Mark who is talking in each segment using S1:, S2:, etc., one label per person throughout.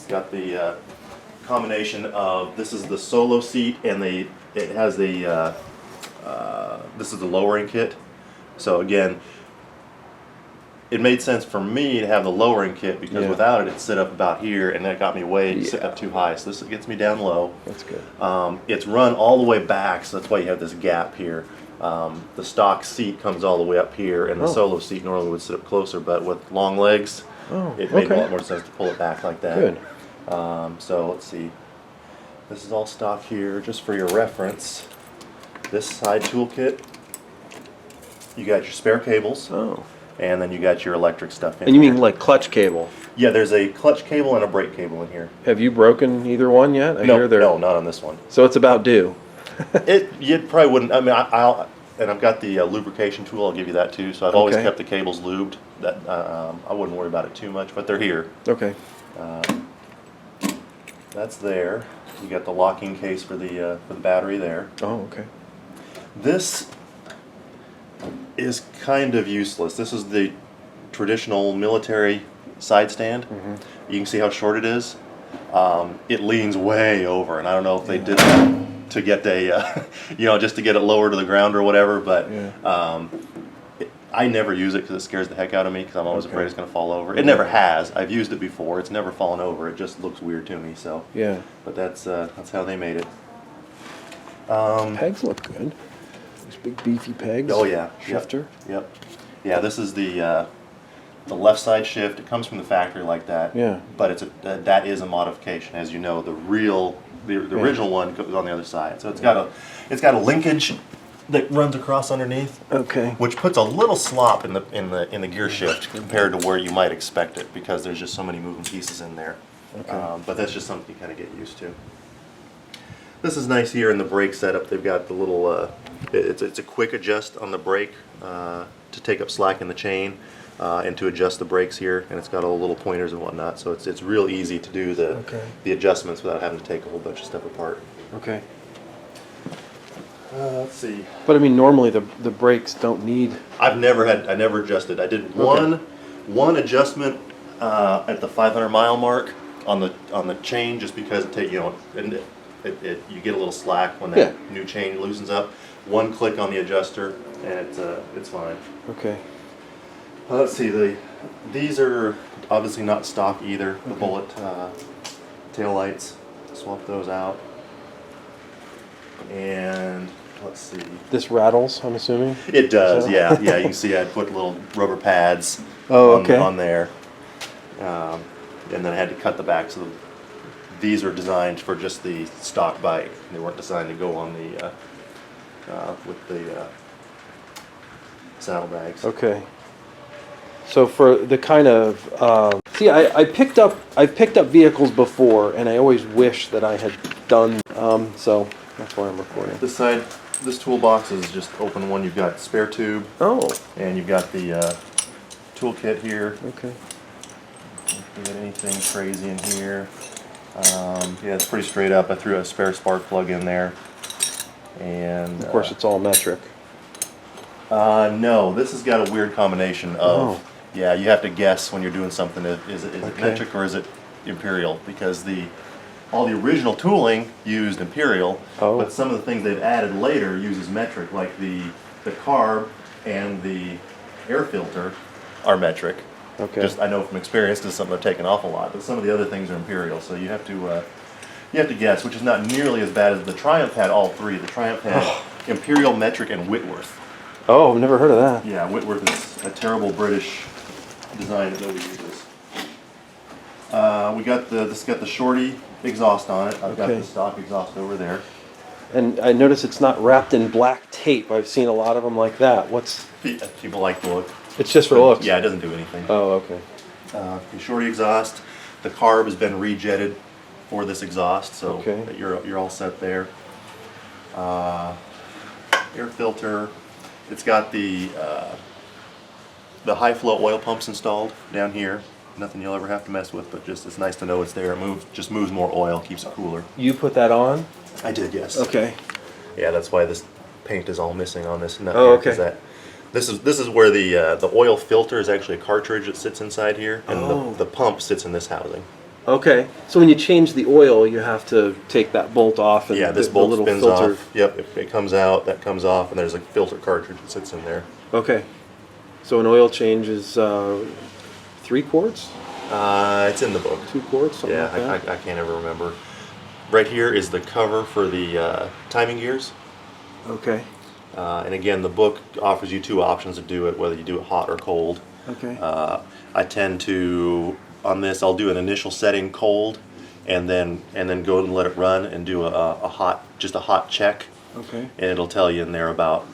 S1: It's got the combination of, this is the solo seat, and it has the this is the lowering kit. So again, it made sense for me to have the lowering kit because without it, it'd sit up about here, and that got me way sitting up too high. So this gets me down low.
S2: That's good.
S1: It's run all the way back, so that's why you have this gap here. The stock seat comes all the way up here, and the solo seat normally would sit up closer, but with long legs, it made a lot more sense to pull it back like that.
S2: Good.
S1: So let's see. This is all stock here, just for your reference. This side toolkit, you got your spare cables. And then you got your electric stuff in.
S2: And you mean like clutch cable?
S1: Yeah, there's a clutch cable and a brake cable in here.
S2: Have you broken either one yet?
S1: No, not on this one.
S2: So it's about due.
S1: You probably wouldn't. I mean, and I've got the lubrication tool. I'll give you that too. So I've always kept the cables lubed. That I wouldn't worry about it too much, but they're here.
S2: Okay.
S1: That's there. You got the locking case for the battery there.
S2: Oh, okay.
S1: This is kind of useless. This is the traditional military side stand. You can see how short it is. It leans way over, and I don't know if they did that to get a, just to get it lower to the ground or whatever. But I never use it because it scares the heck out of me because I'm always afraid it's going to fall over. It never has. I've used it before. It's never fallen over. It just looks weird to me. So but that's how they made it.
S2: Pegs look good. These big beefy pegs.
S1: Oh yeah,
S2: shifter.
S1: Yep. Yeah, this is the left side shift. It comes from the factory like that.
S2: Yeah.
S1: But that is a modification, as you know. The original one goes on the other side. So it's got a linkage that runs across underneath.
S2: Okay.
S1: Which puts a little slop in the gear shift compared to where you might expect it because there's just so many moving pieces in there.
S2: Okay.
S1: But that's just something you kind of get used to. This is nice here in the brake setup. They've got the little, it's a quick adjust on the brake to take up slack in the chain and to adjust the brakes here. And it's got all the little pointers and whatnot. So it's real easy to do the adjustments without having to take a whole bunch of stuff apart.
S2: Okay.
S1: Let's see.
S2: But I mean, normally the brakes don't need.
S1: I never adjusted. I did one adjustment at the 500 mile mark on the chain just because you get a little slack when that new chain loosens up. One click on the adjuster and it's fine.
S2: Okay.
S1: Let's see. These are obviously not stock either. The bullet tail lights. Swap those out. And let's see.
S2: This rattles, I'm assuming?
S1: It does, yeah. You can see I put little rubber pads on there. And then I had to cut the back so these are designed for just the stock bike. They weren't designed to go on the with the saddlebags.
S2: Okay. So for the kind of see, I picked up vehicles before, and I always wish that I had done so. That's why I'm recording.
S1: This side, this toolbox is just open one. You've got spare tube.
S2: Oh.
S1: And you've got the toolkit here.
S2: Okay.
S1: Don't get anything crazy in here. Yeah, it's pretty straight up. I threw a spare spark plug in there. And
S2: of course, it's all metric.
S1: No, this has got a weird combination of. Yeah, you have to guess when you're doing something. Is it metric or is it imperial? Because all the original tooling used imperial, but some of the things they've added later uses metric, like the carb and the air filter are metric.
S2: Okay.
S1: Just I know from experience because something I've taken off a lot, but some of the other things are imperial, so you have to guess, which is not nearly as bad as the Triumph had all three. The Triumph had imperial, metric, and Whitworth.
S2: Oh, I've never heard of that.
S1: Yeah, Whitworth is a terrible British design that nobody uses. This got the shorty exhaust on it. I've got the stock exhaust over there.
S2: And I notice it's not wrapped in black tape. I've seen a lot of them like that.
S1: People like the look.
S2: It's just for looks.
S1: Yeah, it doesn't do anything.
S2: Oh, okay.
S1: The shorty exhaust. The carb has been rejetted for this exhaust, so you're all set there. Air filter. It's got the high flow oil pumps installed down here. Nothing you'll ever have to mess with, but just it's nice to know it's there. It just moves more oil, keeps it cooler.
S2: You put that on?
S1: I did, yes.
S2: Okay.
S1: Yeah, that's why this paint is all missing on this. This is where the oil filter is actually a cartridge that sits inside here, and the pump sits in this housing.
S2: Okay. So when you change the oil, you have to take that bolt off and
S1: Yeah, this
S2: the
S1: bolt
S2: little
S1: spins
S2: filter.
S1: off. Yep, it comes out, that comes off, and there's a filter cartridge that sits in there.
S2: Okay. So an oil change is 3 quarts,
S1: It's in the book.
S2: 2 quarts, something
S1: Yeah,
S2: like that.
S1: I can't ever remember. Right here is the cover for the timing gears.
S2: Okay.
S1: And again, the book offers you 2 options to do it, whether you do it hot or cold.
S2: Okay.
S1: I tend to, on this, I'll do an initial setting cold, and then go and let it run and do a hot check,
S2: Okay.
S1: and it'll tell you in there about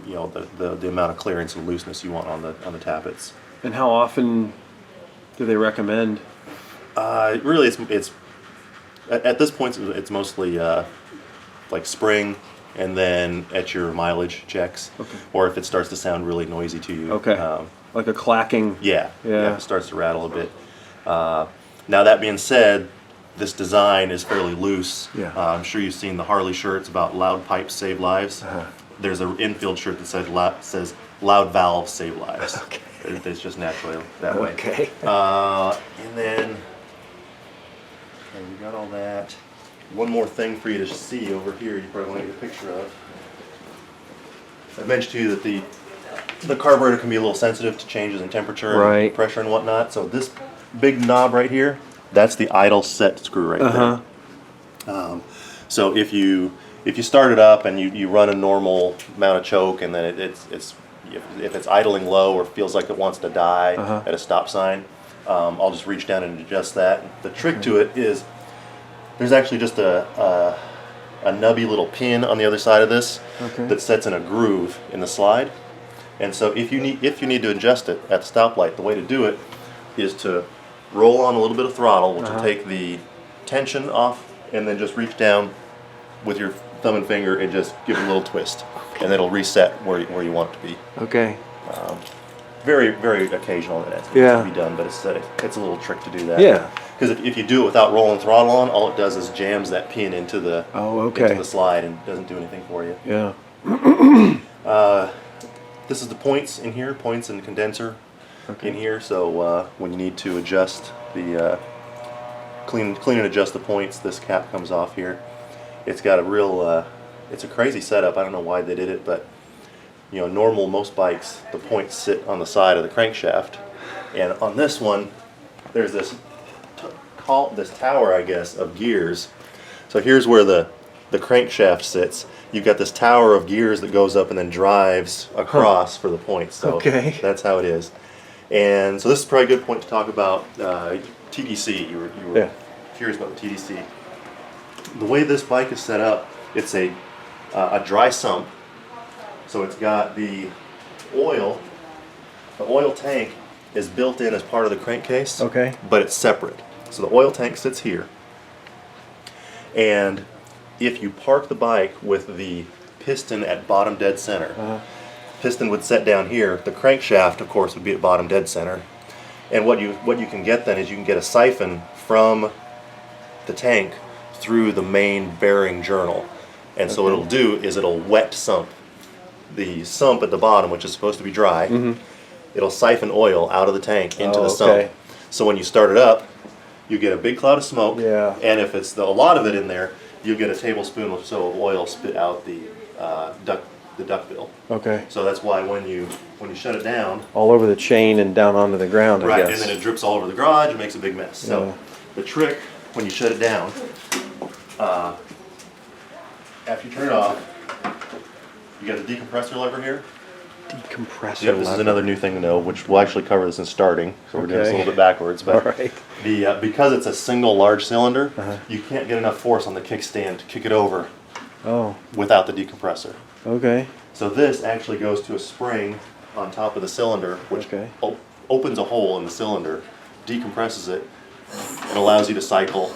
S1: you know, the amount of clearance and looseness you want on the tappets.
S2: And how often do they recommend?
S1: Really, it's at this point it's mostly like spring, and then at your mileage checks,
S2: Okay.
S1: or if it starts to sound really noisy to you.
S2: Okay. Like a clacking.
S1: Yeah,
S2: Yeah.
S1: if it starts to rattle a bit. Now that being said, this design is fairly loose.
S2: Yeah.
S1: I'm sure you've seen the Harley shirts about loud pipes save lives. There's an Enfield shirt that says loud valves save lives.
S2: Okay.
S1: It's just naturally that way.
S2: Okay.
S1: And then, okay, we got all that. One more thing for you to see over here, you probably want to get a picture of. I mentioned to you that the carburetor can be a little sensitive to changes in temperature and
S2: Right.
S1: pressure and whatnot. So this big knob right here, that's the idle set screw right there. So if you start it up and you run a normal amount of choke, and then if it's idling low or feels like it wants to die at a stop sign, I'll just reach down and adjust that. The trick to it is there's actually just a nubby little pin on the other side of this that sets in a groove in the slide. And so if you need to adjust it at the stoplight, the way to do it is to roll on a little bit of throttle, which will take the tension off, and then just reach down with your thumb and finger and just give it a little twist, and it'll reset where you want it to be.
S2: Okay.
S1: Very, very occasional that has
S2: Yeah.
S1: to be done, but it's a little trick to do that.
S2: Yeah.
S1: Because if you do it without rolling throttle on, all it does is jams that pin into the into the slide and doesn't do anything for you.
S2: Yeah.
S1: This is the points in here, points and condenser in here. So when you need to adjust the clean and adjust the points, this cap comes off here. It's got a real it's a crazy setup. I don't know why they did it, but you know, most bikes, the points sit on the side of the crankshaft, and on this one, there's this tower, I guess, of gears. So here's where the crankshaft sits. You've got this tower of gears that goes up and then drives across for the points. So that's how it is. And so this is probably a good point to talk about TDC. You were curious about the TDC. The way this bike is set up, it's a dry sump. So it's got the oil tank is built in as part of the crankcase, but it's separate. So the oil tank sits here, and if you park the bike with the piston at bottom dead center, piston would set down here, the crankshaft of course would be at bottom dead center, and what you can get then is you can get a siphon from the tank through the main bearing journal, and so what it'll do is it'll wet sump the sump at the bottom, which is supposed to be dry. It'll siphon oil out of the tank into the sump. So when you start it up, you get a big cloud of smoke, and if it's a lot of it in there, you'll get a tablespoon or so of oil spit out the duct bill. So that's why when you shut it down,
S2: all over the chain and down onto the ground, I guess.
S1: and then it drips all over the garage and makes a big mess. So the trick when you shut it down, after you turn it off, you got the decompressor lever here.
S2: Decompressor
S1: Yep, this is another new thing to know, which we'll actually cover this in starting, so we're doing this a little bit backwards. But because it's a single large cylinder, you can't get enough force on the kickstand to kick it over without the decompressor. So this actually goes to a spring on top of the cylinder, which opens a hole in the cylinder, decompresses it, and allows you to cycle.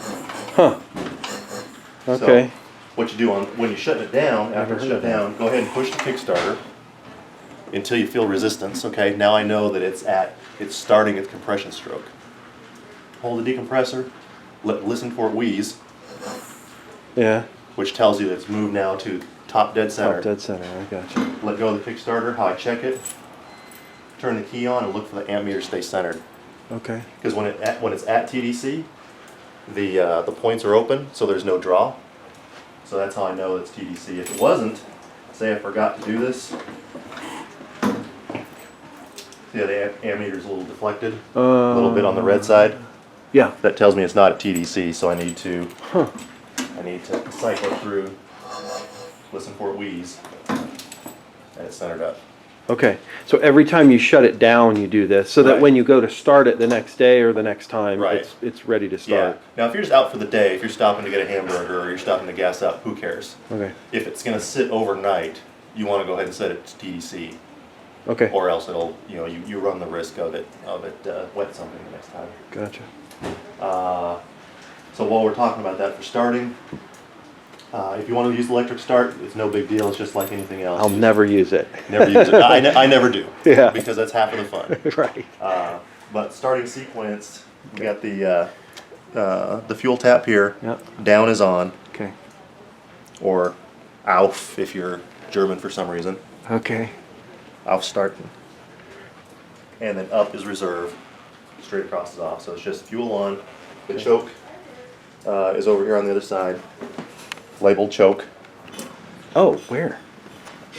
S1: So what you do when you shut it down, after it's shut down, go ahead and push the Kickstarter until you feel resistance. Okay, now I know that it's starting its compression stroke. Hold the decompressor, listen for it wheeze. Which tells you that it's moved now to top dead center.
S2: Top dead center, I got you.
S1: Let go of the Kickstarter, how I check it. Turn the key on and look for the amp meter to stay centered.
S2: Okay.
S1: Because when it's at TDC, the points are open, so there's no draw. So that's how I know it's TDC. If it wasn't, say I forgot to do this. Yeah, the ammeter's a little deflected, a little bit on the red side.
S2: Yeah.
S1: That tells me it's not at TDC, so I need to cycle through, listen for it wheeze, and it's centered up.
S2: Okay. So every time you shut it down, you do this, so that
S1: Right.
S2: when you go to start it the next day or the next time,
S1: Right.
S2: it's ready to
S1: Yeah.
S2: start.
S1: Now, if you're just out for the day, if you're stopping to get a hamburger or you're stopping to gas up, who cares?
S2: Okay.
S1: If it's going to sit overnight, you want to go ahead and set it to TDC,
S2: Okay.
S1: or else it'll, you run the risk of it wet something the next time.
S2: Gotcha.
S1: So while we're talking about that for starting, if you want to use electric start, it's no big deal. It's just like anything else.
S2: I'll never use it.
S1: Never use it. I never do.
S2: Yeah.
S1: Because that's half of the fun.
S2: Right.
S1: But starting sequence, we got the fuel tap here.
S2: Yep.
S1: Down is on,
S2: Okay.
S1: or auf if you're German for some reason.
S2: Okay.
S1: Auf starten. And then up is reserve. Straight across is off. So it's just fuel on. The choke is over here on the other side. Labeled choke.
S2: Oh, where?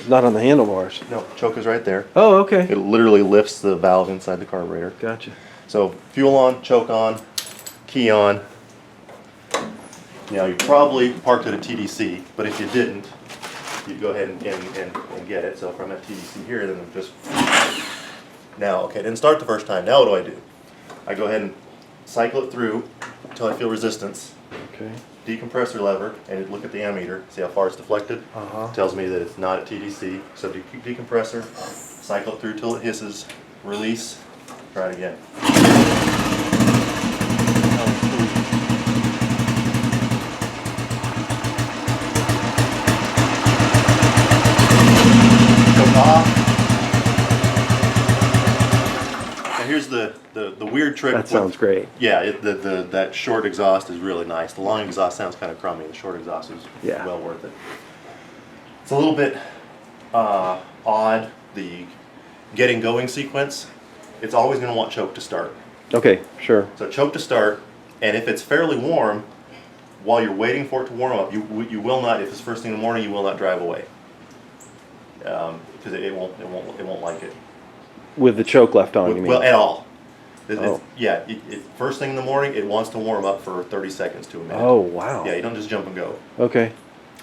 S2: Not on the handlebars.
S1: No, choke is right there.
S2: Oh, okay.
S1: It literally lifts the valve inside the carburetor.
S2: Gotcha.
S1: So fuel on, choke on, key on. Now you probably parked it at TDC, but if you didn't, you'd go ahead and get it. So if I'm at TDC here, then I'm just... Now, okay, it didn't start the first time. Now what do? I go ahead and cycle it through until I feel resistance.
S2: Okay.
S1: Decompressor lever, and look at the ammeter. See how far it's deflected? Tells me that it's not at TDC. So decompressor, cycle it through till it hisses, release, try it again. Choke off. Now here's the weird trick.
S2: That sounds great.
S1: Yeah, that short exhaust is really nice. The long exhaust sounds kind of crummy. The short exhaust is well worth it. It's a little bit odd, the getting going sequence. It's always going to want choke to start.
S2: Okay, sure.
S1: So choke to start, and if it's fairly warm, while you're waiting for it to warm up, you will not, if it's first thing in the morning, you will not drive away. Because it won't like it.
S2: With the choke left on, you mean?
S1: Well, at all.
S2: Oh.
S1: First thing in the morning, it wants to warm up for 30 seconds to a minute.
S2: Oh, wow.
S1: Yeah, you don't just jump and go.
S2: Okay.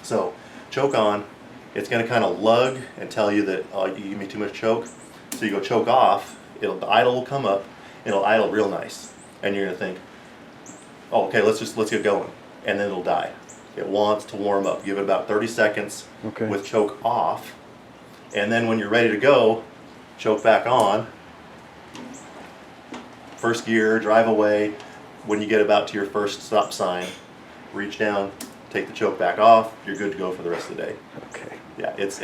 S1: So, choke on, it's going to kind of lug and tell you that, oh, you give me too much choke. So you go choke off, the idle will come up, it'll idle real nice. And you're going to think, oh, okay, let's get going. And then it'll die. It wants to warm up. Give it about 30 seconds with choke off. And then when you're ready to go, choke back on. First gear, drive away. When you get about to your first stop sign, reach down, take the choke back off. You're good to go for the rest of the day.
S2: Okay.
S1: Yeah, it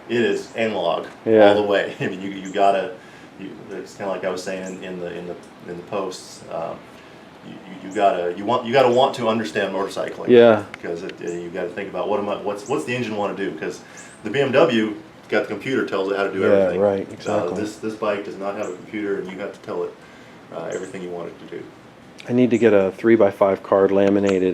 S1: is analog
S2: Yeah.
S1: all the way. I mean, you gotta. It's kind of like I was saying in the posts. You gotta want to understand motorcycling.
S2: Yeah.
S1: Because you got to think about what's the engine want to do, because the BMW got the computer tells it how to do everything.
S2: Yeah, right, exactly.
S1: This bike does not have a computer, and you have to tell it everything you want it to do.
S2: I need to get a 3x5 card laminated